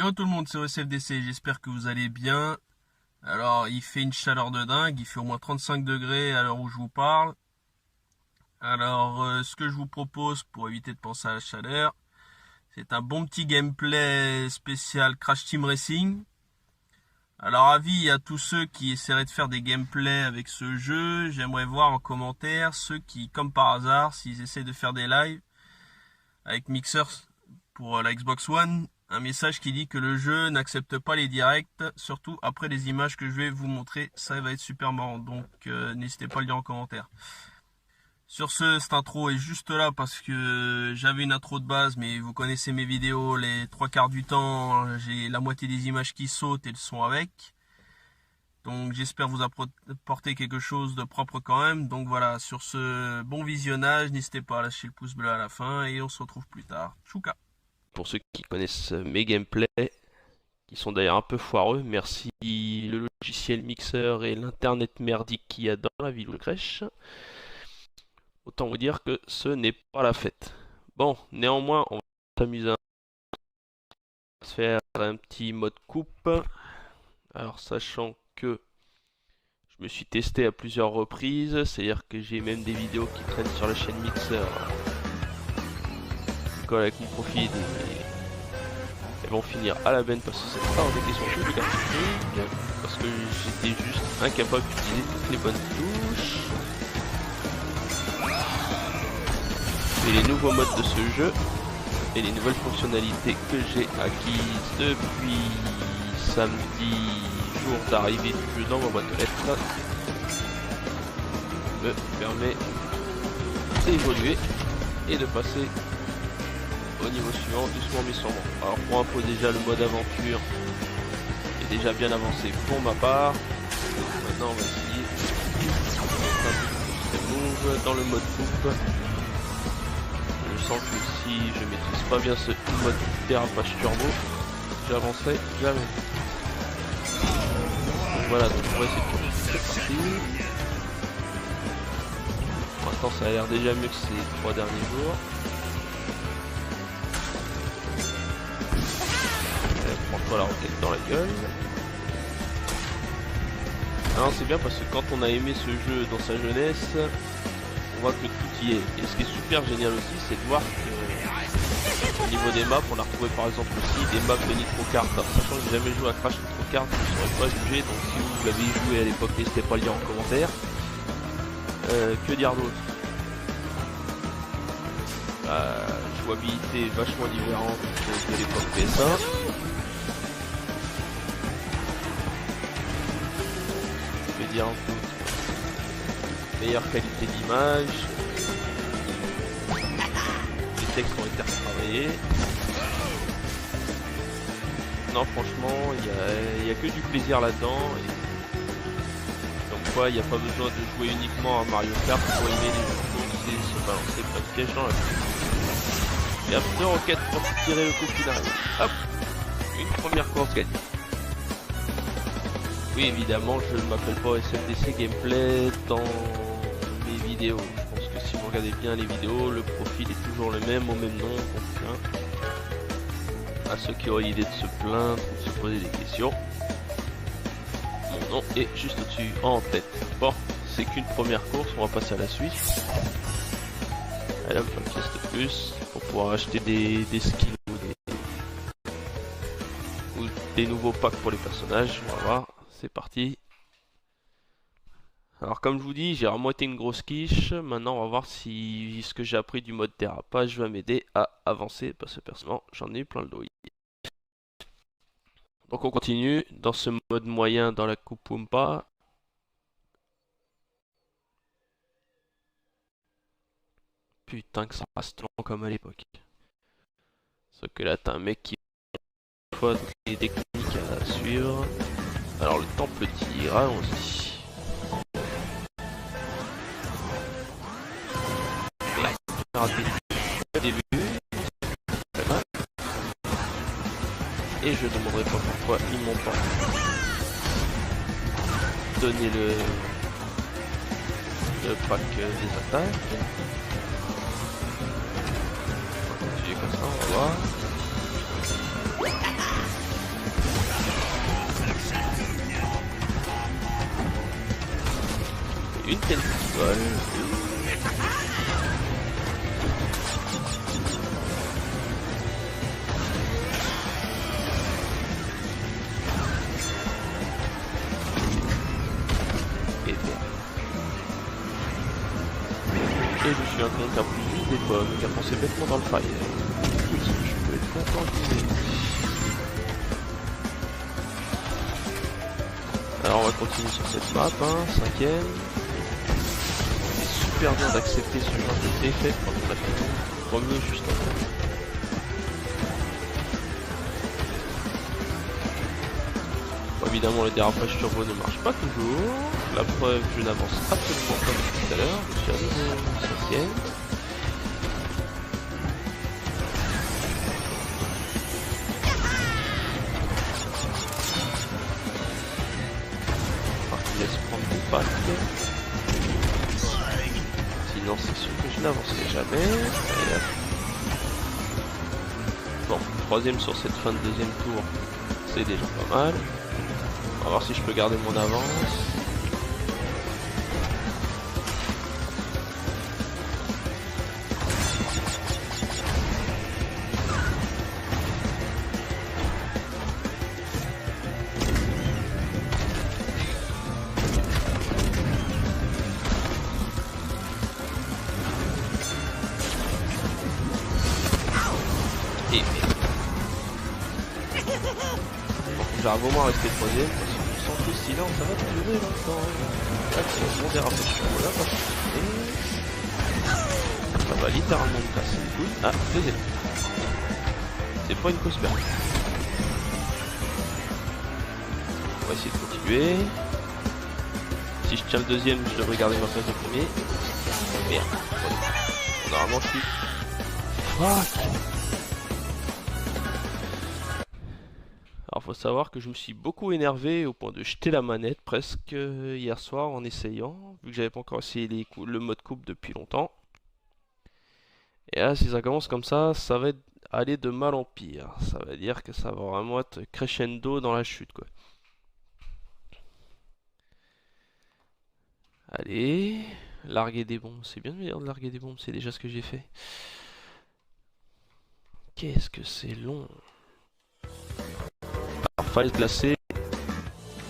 Yo tout le monde, c'est OSFDC, j'espère que vous allez bien. Alors il fait une chaleur de dingue, il fait au moins 35 degrés à l'heure où je vous parle. Alors ce que je vous propose pour éviter de penser à la chaleur, c'est un bon petit gameplay spécial Crash Team Racing. Alors avis à tous ceux qui essaieraient de faire des gameplays avec ce jeu, j'aimerais voir en commentaire ceux qui, comme par hasard, s'ils essaient de faire des lives avec Mixer pour la Xbox One, un message qui dit que le jeu n'accepte pas les directs, surtout après les images que je vais vous montrer, ça va être super marrant, donc n'hésitez pas à le dire en commentaire. Sur ce, cette intro est juste là parce que j'avais une intro de base, mais vous connaissez mes vidéos, les trois quarts du temps, j'ai la moitié des images qui sautent et le son avec. Donc j'espère vous apporter quelque chose de propre quand même. Donc voilà, sur ce, bon visionnage, n'hésitez pas à lâcher le pouce bleu à la fin et on se retrouve plus tard. Chouka! Pour ceux qui connaissent mes gameplays, qui sont d'ailleurs un peu foireux, merci le logiciel Mixer et l'internet merdique qu'il y a dans la ville où je crèche. Autant vous dire que ce n'est pas la fête. Bon, néanmoins, on va s'amuser à faire un petit mode coupe. Alors, sachant que je me suis testé à plusieurs reprises, c'est-à-dire que j'ai même des vidéos qui traînent sur la chaîne Mixer. Avec mon profil, elles vont finir à la benne parce que c'est pas des questions de graphique, parce que j'étais juste incapable d'utiliser toutes les bonnes touches. Et les nouveaux modes de ce jeu et les nouvelles fonctionnalités que j'ai acquises depuis samedi, jour d'arrivée du jeu dans ma boîte de lettres, me permet d'évoluer et de passer au niveau suivant, doucement mais sûrement. Alors pour info, déjà le mode aventure est déjà bien avancé pour ma part. Donc maintenant on va essayer move dans le mode coupe. Je sens que si je maîtrise pas bien ce mode dérapage turbo, j'avancerai jamais. Donc voilà, donc on va essayer de c'est parti. Pour l'instant ça a l'air déjà mieux que ces 3 derniers jours. Prends-toi la roquette dans la gueule. Alors c'est bien parce que quand on a aimé ce jeu dans sa jeunesse, on voit que tout y est. Et ce qui est super génial aussi, c'est de voir que au niveau des maps, on a retrouvé par exemple aussi des maps de Nitro Kart. Alors, sachant que j'ai jamais joué à Crash Nitro Kart, je ne saurais pas juger, donc si vous l'avez joué à l'époque, n'hésitez pas à le dire en commentaire. Que dire d'autre? Jouabilité vachement différente de l'époque PS1. Dire un peu meilleure qualité d'image, les textes ont été retravaillés. Non franchement il y a que du plaisir là-dedans donc quoi il n'y a pas besoin de jouer uniquement à Mario Kart pour aimer les jeux, c'est se balancer plein de pièges dans la vie. Et hop, 2 roquettes pour tirer le coup final. Hop, une première course gagnée. Oui, évidemment, je ne m'appelle pas SFDC Gameplay dans mes vidéos. Je pense que si vous regardez bien les vidéos, le profil est toujours le même, au même nom. Donc, hein, à ceux qui auraient l'idée de se plaindre ou de se poser des questions, mon nom est juste au-dessus, en tête. Bon, c'est qu'une première course, on va passer à la suite. Allez, on va faire une pièce de plus pour pouvoir acheter des skins ou des nouveaux packs pour les personnages. On va voir. C'est parti. Alors comme je vous dis, j'ai vraiment été une grosse quiche. Maintenant on va voir si ce que j'ai appris du mode dérapage va m'aider à avancer. Parce que personnellement j'en ai eu plein le dos. Donc on continue dans ce mode moyen dans la coupe Wumpa. Putain que ça reste long comme à l'époque. Sauf que là t'as un mec qui fois toutes les techniques à suivre. Alors le temple tigre, allons-y. Raté au début. Et je ne demanderai pas pourquoi ils m'ont pas donné le pack des attaques. On va continuer comme ça, on va voir. Une TNT qui vole. Et je suis un con qui a pris juste des pommes, qui a pensé bêtement dans le fire. Oui, je peux être content de vous. Alors on va continuer sur cette map, hein, 5ème. C'est super dur d'accepter ce genre de défaite quand on a fait le premier juste avant. Bon, évidemment le dérapage turbo ne marche pas toujours. La preuve, je n'avance absolument pas depuis tout à l'heure. Je suis à nouveau 5ème. Sinon c'est sûr que je n'avancerai jamais. Bon, 3ème sur cette fin de 2ème tour, c'est déjà pas mal. On va voir si je peux garder mon avance. J'arrive au moins à rester 3ème parce que je sens que le silence ça va durer longtemps. Là c'est mon dérapage là parce que ça va littéralement me casser les couilles. Ah, 2ème. C'est pas une cause perdue. On va essayer de continuer. Si je tiens le 2ème, je devrais garder ma place de premier. Merde. Bon, normalement je suis. Fuck. Alors faut savoir que je me suis beaucoup énervé au point de jeter la manette presque hier soir en essayant, vu que j'avais pas encore essayé le mode coupe depuis longtemps. Et là si ça commence comme ça va aller de mal en pire. Ça veut dire que ça va vraiment être crescendo dans la chute quoi. Allez, larguer des bombes, c'est bien de larguer des bombes, c'est déjà ce que j'ai fait. Qu'est-ce que c'est long. Falaise glacée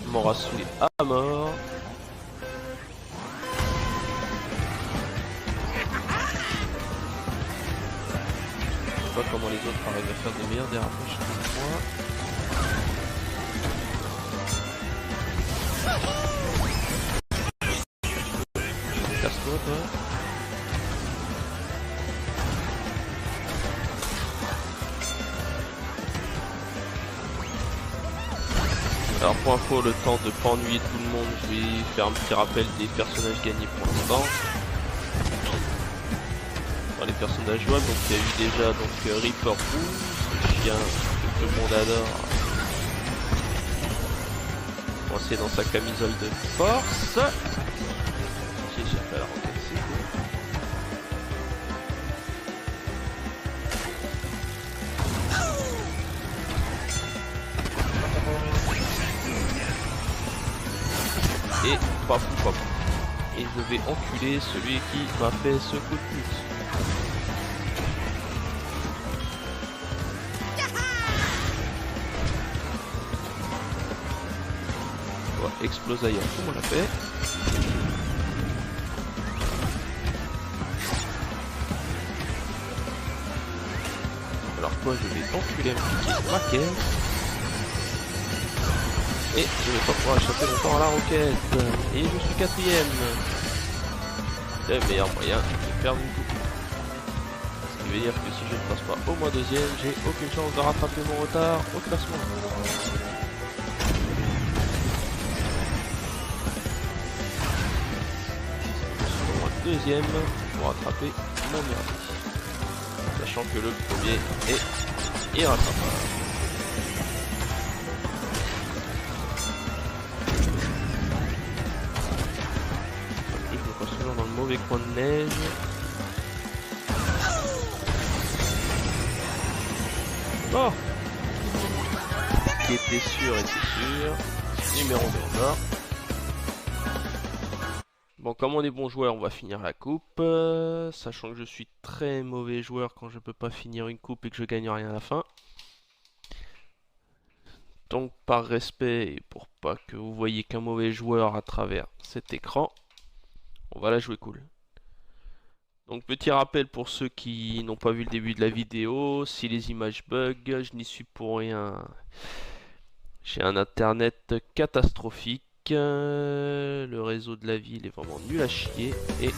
m'aura saoulé à mort. Je sais pas comment les autres arrivent à faire de meilleurs dérapages que moi. Casse-toi toi. Alors pour info, le temps de pas ennuyer tout le monde, je vais faire un petit rappel des personnages gagnés pour l'instant. Enfin, les personnages jouables, donc il y a eu déjà donc Reaper Rouge, ce chien que tout le monde adore. Coincé dans sa camisole de force. J'ai échappé à la roquette, c'est cool. Et papou. Et je vais enculer celui qui m'a fait ce coup de pute. On va exploser ailleurs comme on l'a fait. Alors toi je vais enculer un petit ma caisse. Et je vais pas pouvoir échapper longtemps à la roquette. Et je suis 4ème. C'est le meilleur moyen de perdre une coupe. Ce qui veut dire que si je ne passe pas au moins 2ème, j'ai aucune chance de rattraper mon retard au classement. Au moins 2ème pour rattraper mon merdi. Sachant que le premier est irrattrapable. Dans le mauvais coin de neige. Oh, qui était sûr et c'est sûr. Numéro 2 en or. Bon, comme on est bon joueur, on va finir la coupe. Sachant que je suis très mauvais joueur quand je peux pas finir une coupe et que je gagne rien à la fin. Donc par respect et pour pas que vous voyez qu'un mauvais joueur à travers cet écran, on va la jouer cool. Donc petit rappel pour ceux qui n'ont pas vu le début de la vidéo, si les images bug, je n'y suis pour rien. J'ai un internet catastrophique, le réseau de la ville est vraiment nul à chier et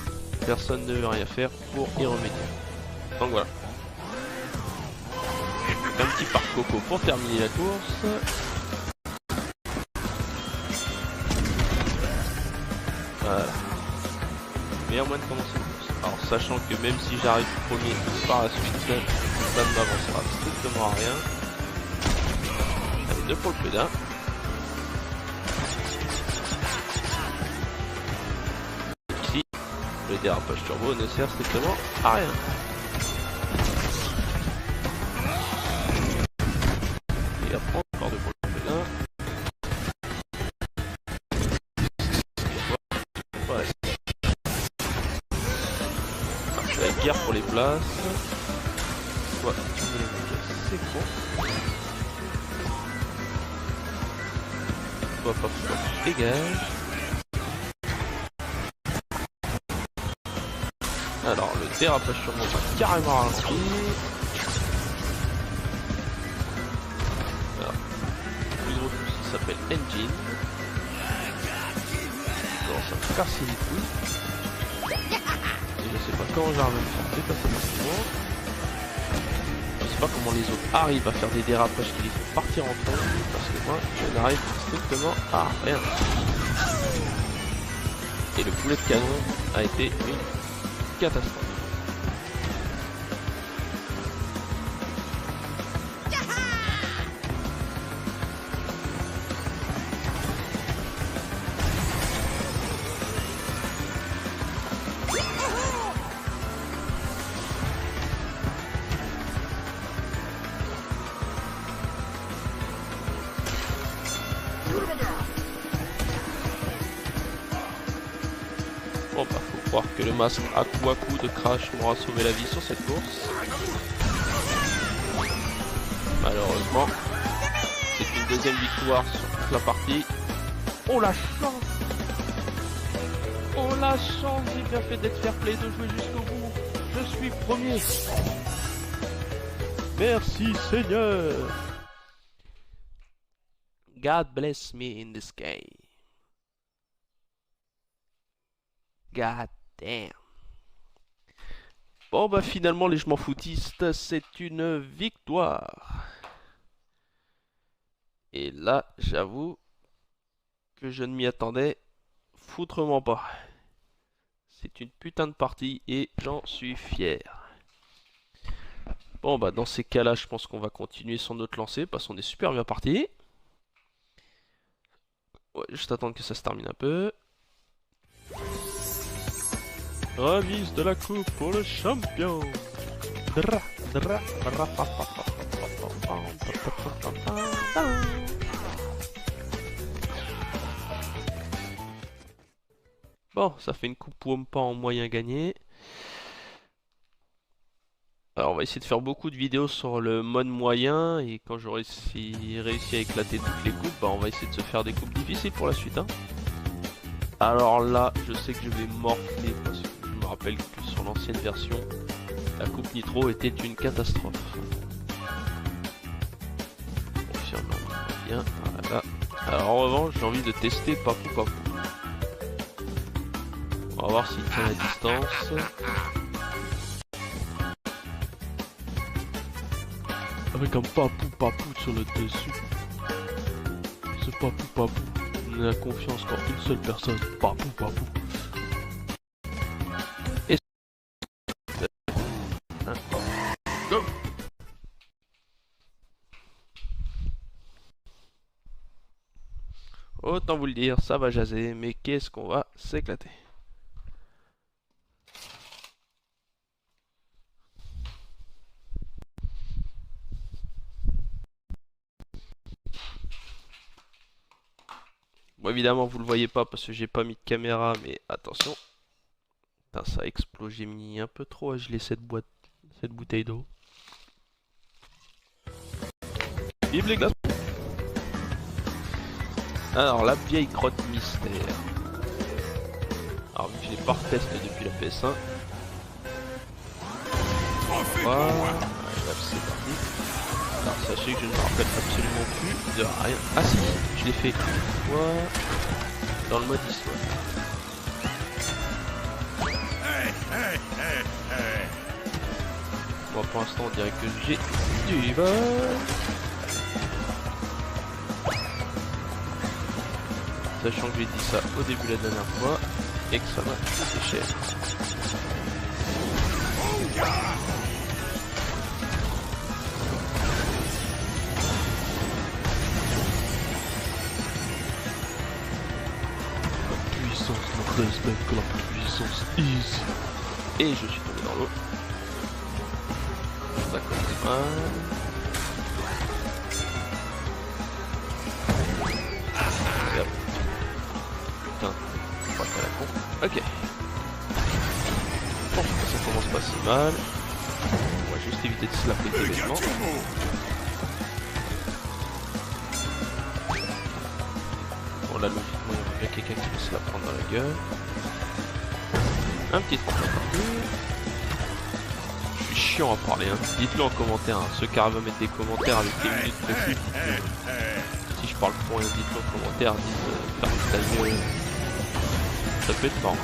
personne ne veut rien faire pour y remédier. Donc voilà. Un petit parc coco pour terminer la course. Voilà. Meilleur moyen de commencer une course. Alors sachant que même si j'arrive premier par la suite, ça ne m'avancera strictement à rien. Allez, 2 pour le peu d'un. Ici, le dérapage turbo ne sert strictement à rien. Et après encore 2 pour le peu d'un. Ouais. La guerre pour les places. Ouais, c'est bon. Hop, hop, hop, dégage. Alors, le dérapage sur moi va carrément ralenti. Alors, le plus gros souci s'appelle Engine. Il commence à me casser les couilles. Et je sais pas comment j'arrive à me faire dépasser facilement. Je sais pas comment les autres arrivent à faire des dérapages qui les font partir en fond, parce que moi, je n'arrive strictement à rien. Et le boulet de canon a été une catastrophe. Bon bah faut croire que le masque à coup de crash m'aura sauvé la vie sur cette course. Malheureusement, c'est une deuxième victoire sur toute la partie. Oh la chance! Oh la chance, j'ai bien fait d'être fair play, de jouer jusqu'au bout. Je suis premier. Merci Seigneur. God bless me in this game. God damn. Bon bah finalement les je m'en foutistes, c'est une victoire. Et là, j'avoue que je ne m'y attendais foutrement pas. C'est une putain de partie et j'en suis fier. Bon bah dans ces cas-là, je pense qu'on va continuer sur notre lancée parce qu'on est super bien parti. Ouais, juste attendre que ça se termine un peu. Remise de la coupe pour le champion. Bon, ça fait une coupe Wompa en moyen gagné. Alors on va essayer de faire beaucoup de vidéos sur le mode moyen et quand j'aurai réussi à éclater toutes les coupes, bah on va essayer de se faire des coupes difficiles pour la suite. Hein. Alors là, je sais que je vais morfler parce que je me rappelle que sur l'ancienne version, la coupe Nitro était une catastrophe. Confirmons bien, voilà. Alors en revanche, j'ai envie de tester Papou Papou. On va voir s'il tient la distance. Avec un Papou Papou sur le dessus. Ce Papou Papou n'a confiance qu'en une seule personne. Papou Papou. Et... Go. Autant vous le dire, ça va jaser, mais qu'est-ce qu'on va s'éclater. Bon, évidemment, vous le voyez pas parce que j'ai pas mis de caméra, mais attention. Putain, ça a explosé, j'ai mis un peu trop à geler cette bouteille d'eau. Vive les glaces! Alors, la vieille grotte mystère. Alors, vu que je l'ai pas retesté depuis la PS1. Voilà, c'est parti. Alors, sachez que je ne me rappelle absolument plus de rien. Ah si, je l'ai fait une fois dans le mode histoire. Bon, pour l'instant, on dirait que j'ai du vol. Sachant que j'ai dit ça au début la dernière fois et que ça m'a coûté cher. La puissance ne respecte que la puissance easy. Et je suis tombé dans l'eau. Ça commence mal. Putain, je crois que la con. Ok. Bon, ça commence pas si mal. On va juste éviter de slapper les vêtements. Bon là logiquement il y aura bien quelqu'un qui va se la prendre dans la gueule. Un petit truc partout. Je suis chiant à parler, hein. Dites-le en commentaire, hein. Ceux qui arrivent à mettre des commentaires avec des minutes précises. Si je parle pour rien, dites-le en commentaire, dites ferme ta gueule. Ça peut être marrant.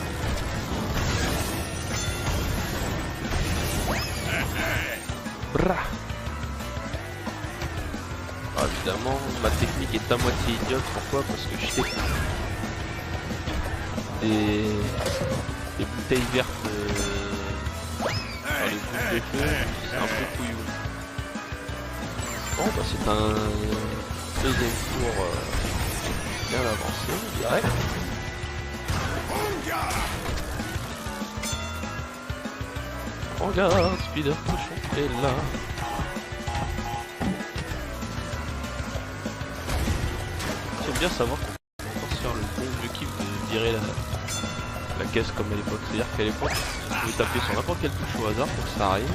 Brah. Alors évidemment, ma technique est à moitié idiote. Pourquoi? Parce que je sais des bouteilles vertes dans les boules de feu, c'est un peu couillou. Bon bah c'est un deuxième tour bien avancé, je dirais. Regarde, Spider Cochon est là. J'aime bien savoir qu'on peut se faire le bon vieux kiff de virer la caisse comme à l'époque. C'est-à-dire qu'à l'époque, vous pouvez taper sur n'importe quelle touche au hasard pour que ça arrive.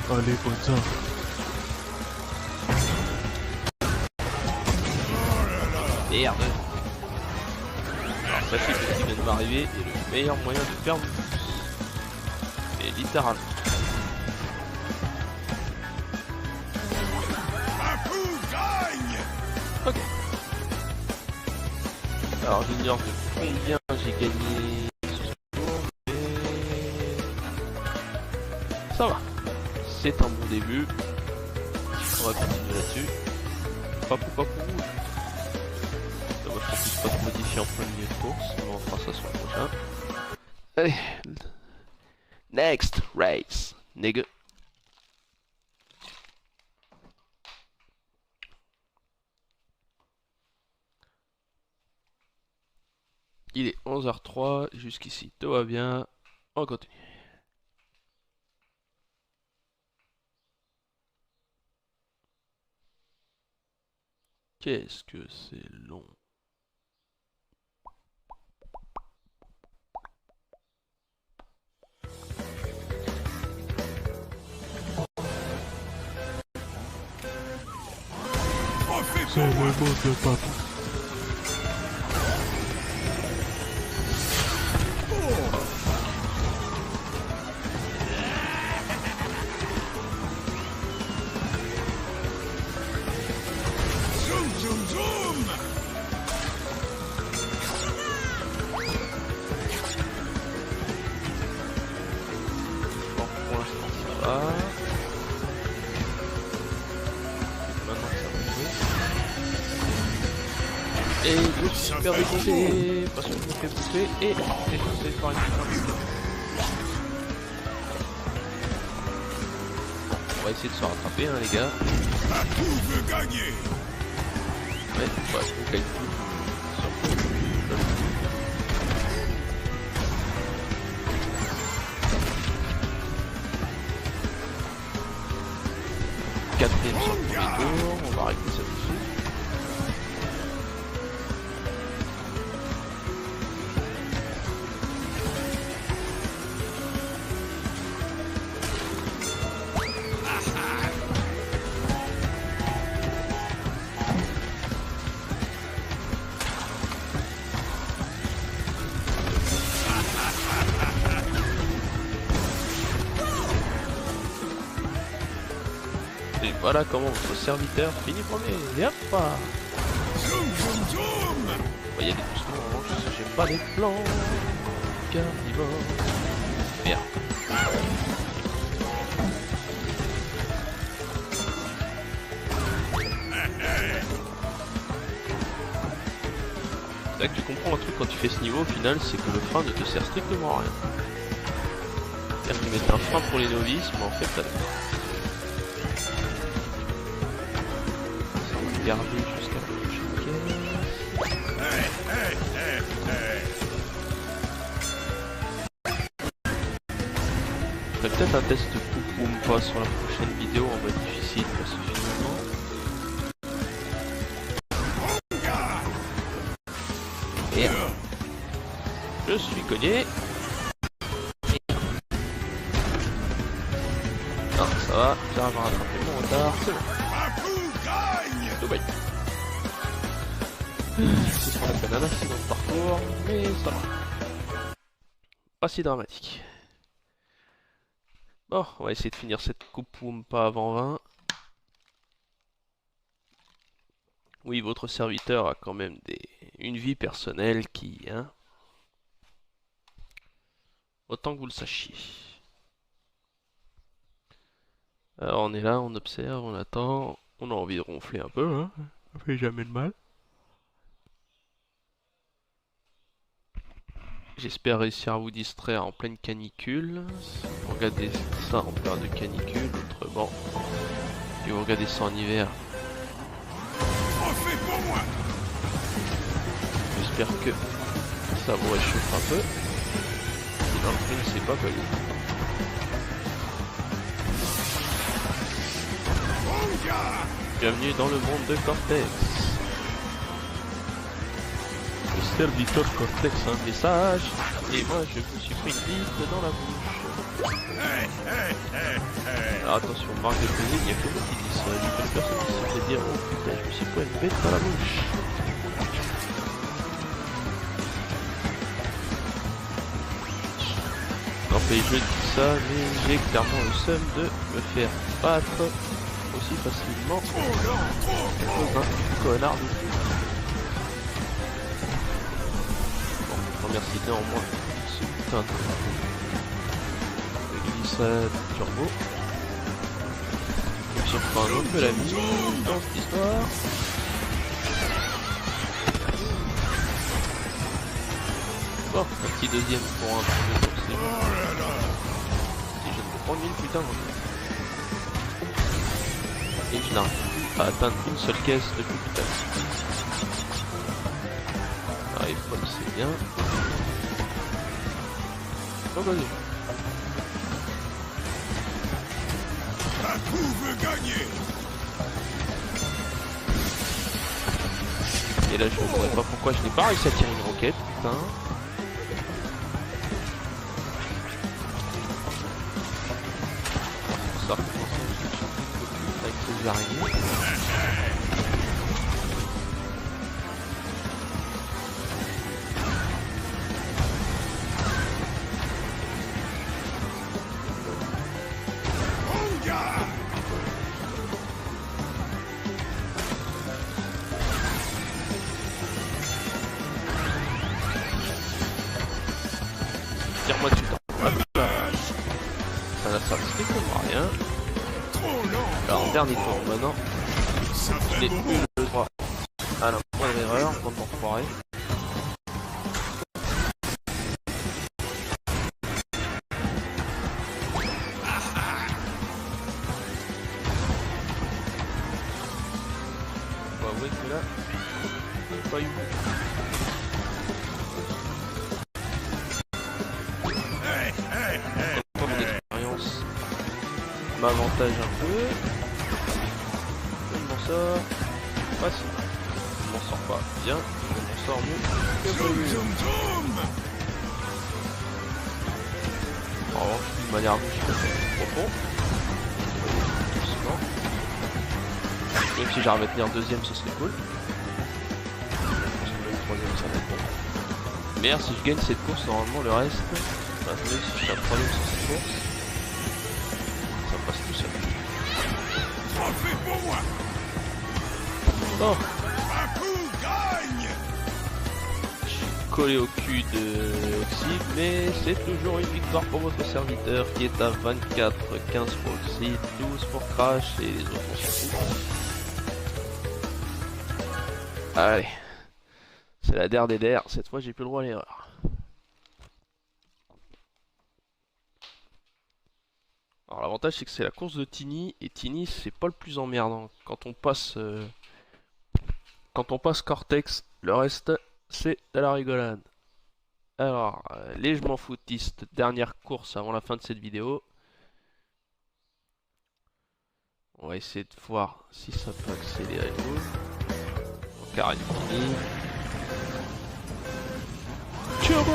Allez, bonne ça. Merde. Alors sachez que ce qui vient de m'arriver est le meilleur moyen de perdre. Et littéralement. Ok. Alors j'ignore de combien j'ai gagné ce tour, mais ça va. C'est un bon début. On va continuer là-dessus. Papou papou. Moi je propose pas de modifier en plein milieu de course, mais on fera ça sur le prochain. Allez. Next race, nigga. Il est 11h03, jusqu'ici tout va bien. On continue. Qu'est-ce que c'est long. C'est le mot de papa. Et je suis super dégoûté parce que je me fais bouffer et défoncé par une putain. On va essayer de se rattraper, hein, les gars. Ouais, bah, on gagne tout. 4ème sur le premier tour, on va régler ça tout de suite. Et voilà comment votre serviteur finit premier. Et hop là. On va y aller doucement, j'aime pas les plans carnivores. Merde. C'est là que tu comprends un truc quand tu fais ce niveau au final, c'est que le frein ne te sert strictement à rien. C'est-à-dire qu'ils mettent un frein pour les novices, mais en fait t'as garder jusqu'à la prochaine caisse. Je ferai peut-être un test de coupe ou pas sur la prochaine vidéo en mode difficile parce que finalement. Et je suis cogné. Non, ça va, j'arrive à rattraper mon retard, c'est bon. Bye. C'est ce qu'on appelle un accident de parcours, mais ça va. Pas si dramatique. Bon, on va essayer de finir cette coupe pas avant 20. Oui, votre serviteur a quand même une vie personnelle qui... Hein, autant que vous le sachiez. Alors on est là, on observe, on attend. On a envie de ronfler un peu, hein. Ça fait jamais de mal. J'espère réussir à vous distraire en pleine canicule. Si vous regardez ça en période de canicule, autrement, si vous regardez ça en hiver, j'espère que ça vous réchauffe un peu. Sinon, le film, c'est pas connu. Bienvenue dans le monde de Cortex. Le serviteur Cortex a un message, et moi je me suis pris une bite dans la bouche. Alors attention, marque de plaisir, il n'y a que moi qui dis ça. Il y a une personne qui se fait dire oh putain, je me suis pris une bête dans la bouche. Non mais je dis ça, mais j'ai clairement le seum de me faire battre aussi facilement que un connard de fou. Bon, je remercie néanmoins ce putain de glissade turbo. Je me suis refait un peu la vie dans cette histoire. Bon, un petit deuxième pour un premier tour, c'est bon. Si je ne me prends 1000 putain moi. Et je n'arrive pas à atteindre une seule caisse depuis tout à l'heure. Arrive pas, c'est bien. Oh vas-y. Un coup veut gagner. Et là je ne comprends pas pourquoi je n'ai pas réussi à tirer une roquette, putain. Ça avec ces araignées. Tire-moi dessus, ça n'a servi strictement à rien. Alors, dernier tour maintenant. Je n'ai eu le droit à la moindre erreur, bande d'enfoirés. On va avouer que là, pas eu. Mon expérience m'avantage un peu. sort facile. Je m'en sors pas bien, je m'en sors mieux que prévu. En revanche, d'une manière douce, je suis profond. Doucement. Même si j'arrive à tenir deuxième, ce serait cool. Si je mets troisième, ça va être bon. Mais si je gagne cette course, normalement le reste, attendez, si je suis à troisième sur cette course, ça passe tout seul. Oh, je suis collé au cul de Oxy, mais c'est toujours une victoire pour votre serviteur qui est à 24, 15 pour Oxy, 12 pour Crash et les autres on s'en fout. Allez, c'est la der des der, cette fois j'ai plus le droit à l'erreur. Alors l'avantage c'est que c'est la course de Tiny, et Tiny c'est pas le plus emmerdant. Quand on passe Cortex, le reste c'est de la rigolade. Alors, les je m'en foutistes, dernière course avant la fin de cette vidéo. On va essayer de voir si ça peut accélérer nous. Donc arrête Tiny. Turbo!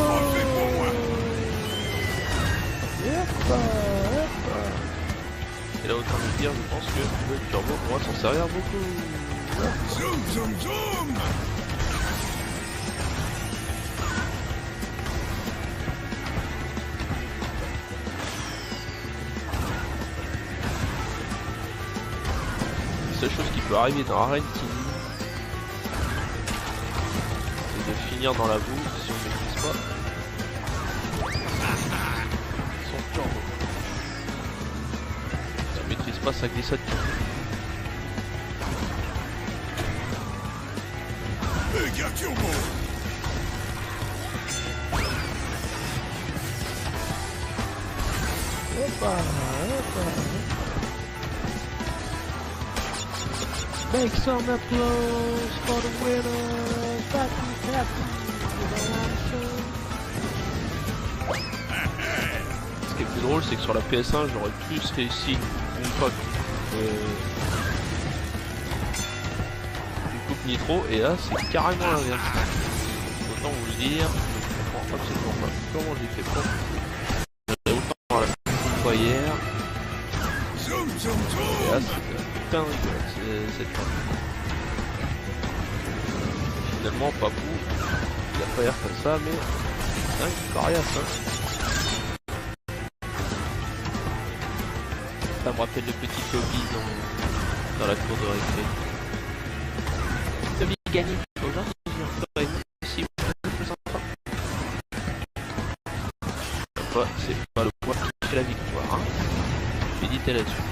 Et là autant vous dire, je pense que le turbo pourra s'en servir beaucoup. Zoom, zoom, zoom! La seule chose qui peut arriver dans Arène Tiny, c'est de finir dans la boue si on ne maîtrise pas son turbo. Si on ne maîtrise pas sa glissade turbo. Méga turbo! Hoppa, hoppa. Make some applause for the winner, Happy. Ce qui est plus drôle, c'est que sur la PS1, j'aurais plus réussi une fois une coupe nitro, et là, c'est carrément l'inverse. Autant vous le dire, je comprends absolument pas comment j'ai fait pour. Autant à la fois hier. Et là, c'est putain de rigolade, cette fois. Finalement, Papou, il a pas l'air comme ça, mais c'est un coriace, hein. Ça me rappelle le petit Toby dans la cour de récré. Toby gagné. Aujourd'hui, je vais ici. C'est pas le poids qui fait la victoire, hein. Méditez là-dessus.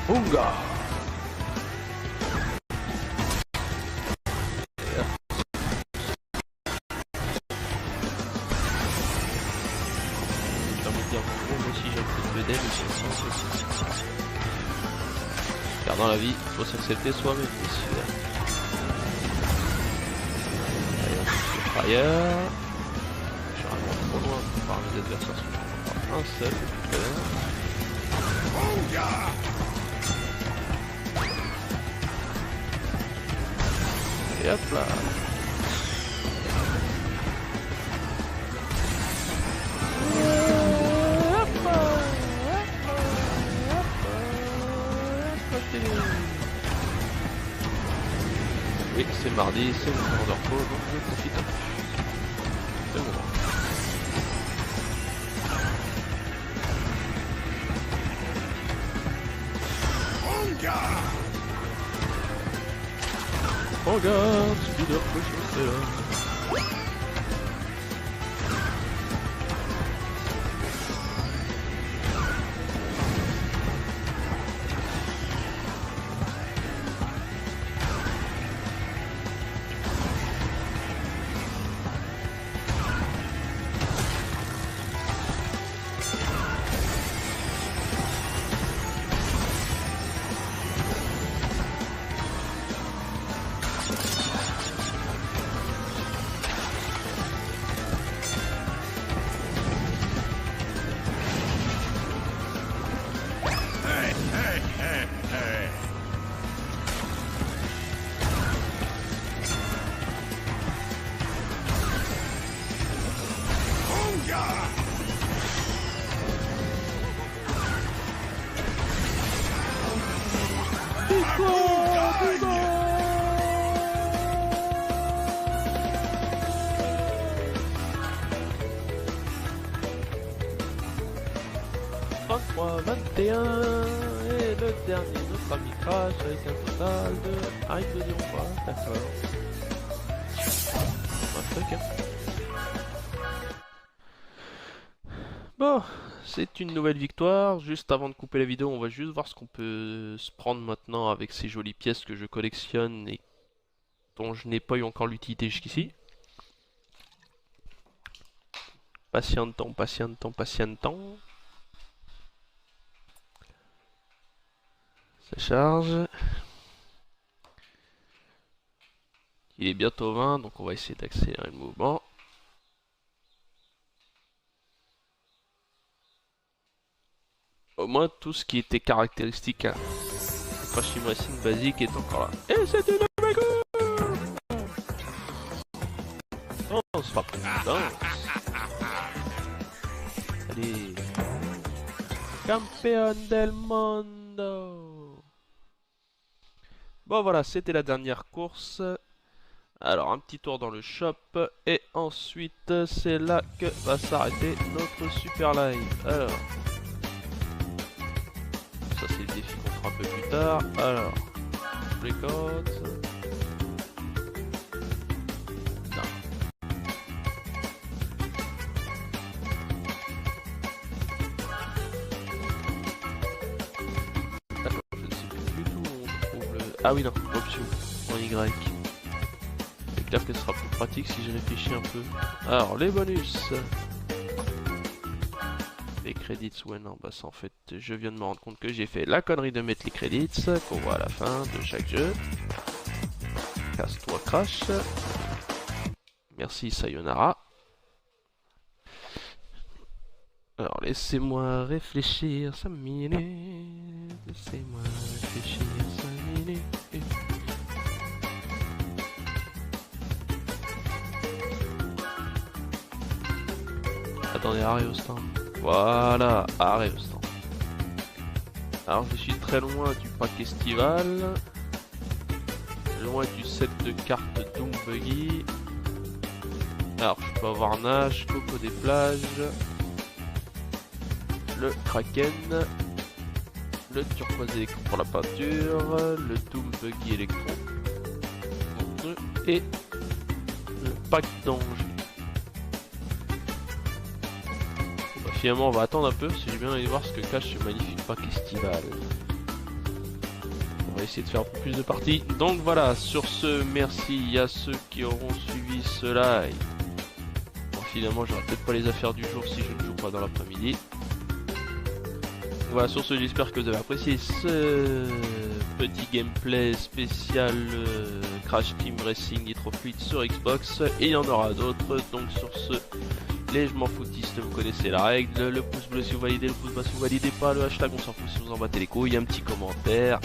Unga! J'ai envie de dire, moi aussi j'ai un peu de bedel, car dans la vie, il faut s'accepter soi-même, messieurs. Allez, on se fire. Je suis vraiment trop loin par mes adversaires, sur un seul depuis tout à l'heure. Et hop là. Oui, c'est mardi, c'est le moment de repos, donc je profite un peu. C'est le moment. Regarde, speeder pusher. 23-21. Et le dernier, notre ami Crash, avec un total de... Ah, il me diront pas, d'accord. Un truc, hein. Bon, c'est une nouvelle victoire. Juste avant de couper la vidéo, on va juste voir ce qu'on peut se prendre maintenant avec ces jolies pièces que je collectionne et dont je n'ai pas eu encore l'utilité jusqu'ici. Patientons, patientons, patientons. Ça charge. Il est bientôt 20, donc on va essayer d'accélérer le mouvement. Au moins tout ce qui était caractéristique à Crash Team Racing basique est encore là. Et c'est une nouvelle course. Oh, on se frappe une danse. Allez. Campeón del mundo. Bon voilà, c'était la dernière course. Alors un petit tour dans le shop. Et ensuite c'est là que va s'arrêter notre super live. Alors. Ça c'est le défi qu'on fera un peu plus tard. Alors. Breakout. Non. Alors, je ne sais plus du tout où on trouve le... Ah oui non, option en Y. C'est clair que ce sera plus pratique si je réfléchis un peu. Alors les bonus. Les crédits, ouais non, bah ça en fait, je viens de me rendre compte que j'ai fait la connerie de mettre les crédits qu'on voit à la fin de chaque jeu. Casse-toi Crash. Merci Sayonara. Alors laissez-moi réfléchir 5 minutes. Laissez-moi réfléchir 5 minutes. Attendez, arrêt au stand. Voilà, arrêt au stand. Alors je suis très loin du pack estival. Loin du set de cartes Doom Buggy. Alors je peux avoir Nash, Coco des plages. Le Kraken. Le turquoise électron pour la peinture. Le Doom Buggy électron. Et le pack d'ange. Finalement on va attendre un peu si j'ai bien aller voir ce que cache ce magnifique pack estival. On va essayer de faire un peu plus de parties. Donc voilà, sur ce, merci à ceux qui auront suivi ce live. Bon, finalement j'aurai peut-être pas les affaires du jour si je ne joue pas dans l'après-midi. Voilà, sur ce, j'espère que vous avez apprécié ce petit gameplay spécial Crash Team Racing Nitro Fluid sur Xbox. Et il y en aura d'autres, donc sur ce... Les je m'en foutiste, vous connaissez la règle, le pouce bleu si vous validez, le pouce bas si vous validez pas, le hashtag on s'en fout si vous en battez les couilles, un petit commentaire.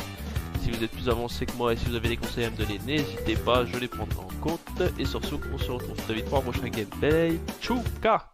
Si vous êtes plus avancé que moi et si vous avez des conseils à me donner, n'hésitez pas, je les prendrai en compte. Et sur ce, on se retrouve très vite pour un prochain gameplay. Tchouka!